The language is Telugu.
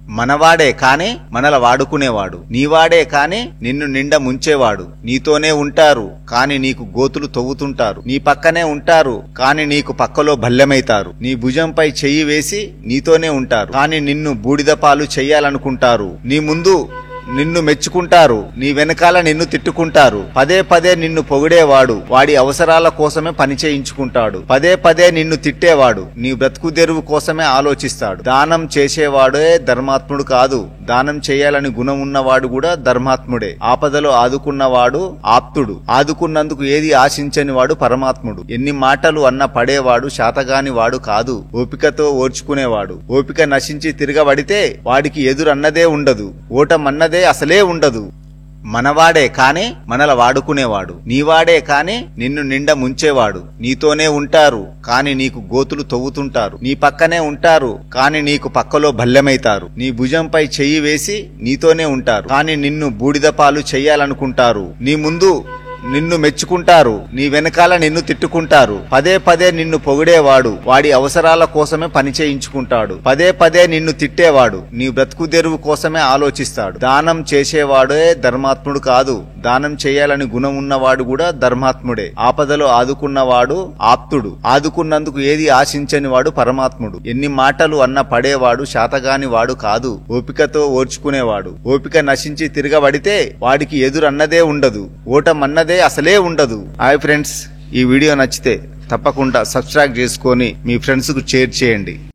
మనవాడే కాని మనల వాడుకునేవాడు, నీవాడే కాని నిన్ను నిండా ముంచేవాడు. నీతోనే ఉంటారు కాని నీకు గోతులు తవ్వుతుంటారు, నీ పక్కనే ఉంటారు కాని నీకు పక్కలో భల్లెమైతారు. నీ భుజంపై చెయ్యి వేసి నీతోనే ఉంటారు కాని నిన్ను బూడిదపాలు చెయ్యాలనుకుంటారు. నీ ముందు నిన్ను మెచ్చుకుంటారు, నీ వెనకాల నిన్ను తిట్టుకుంటారు. పదే పదే నిన్ను పొగిడేవాడు వాడి అవసరాల కోసమే పని చేయించుకుంటాడు. పదే పదే నిన్ను తిట్టేవాడు నీ బ్రతుకు తెరువు కోసమే ఆలోచిస్తాడు. దానం చేసేవాడే ధర్మాత్ముడు కాదు, దానం చేయాలని గుణం ఉన్నవాడు కూడా ధర్మాత్ముడే. ఆపదలో ఆదుకున్నవాడు ఆప్తుడు, ఆదుకున్నందుకు ఏది ఆశించని వాడు పరమాత్ముడు. ఎన్ని మాటలు అన్న పడేవాడు శాతగాని వాడు కాదు, ఓపికతో ఓర్చుకునేవాడు. ఓపిక నశించి తిరగబడితే వాడికి ఎదురన్నదే ఉండదు, ఓటమన్నదే అసలే ఉండదు. మనవాడే కాని మనల వాడుకునేవాడు, నీవాడే కాని నిన్ను నిండా ముంచేవాడు. నీతోనే ఉంటారు కాని నీకు గోతులు తవ్వుతుంటారు, నీ పక్కనే ఉంటారు కాని నీకు పక్కలో భల్లెమైతారు. నీ భుజంపై చెయ్యి వేసి నీతోనే ఉంటారు కాని నిన్ను బూడిదపాలు చెయ్యాలనుకుంటారు. నీ ముందు నిన్ను మెచ్చుకుంటారు, నీ వెనకాల నిన్ను తిట్టుకుంటారు. పదే పదే నిన్ను పొగిడేవాడు వాడి అవసరాల కోసమే పని చేయించుకుంటాడు. పదే పదే నిన్ను తిట్టేవాడు నీ బ్రతుకు తెరువు కోసమే ఆలోచిస్తాడు. దానం చేసేవాడే ధర్మాత్ముడు కాదు, దానం చేయాలని గుణం ఉన్నవాడు కూడా ధర్మాత్ముడే. ఆపదలో ఆదుకున్నవాడు ఆప్తుడు, ఆదుకున్నందుకు ఏది ఆశించని వాడు పరమాత్ముడు. ఎన్ని మాటలు అన్న పడేవాడు శాతగాని వాడు కాదు, ఓపికతో ఓర్చుకునేవాడు. ఓపిక నశించి తిరగబడితే వాడికి ఎదురన్నదే ఉండదు, ఓటమన్నదే అసలే ఉండదు. హాయ్ ఫ్రెండ్స్, ఈ వీడియో నచ్చితే తప్పకుండా సబ్స్క్రైబ్ చేసుకొని మీ ఫ్రెండ్స్ కు షేర్ చేయండి.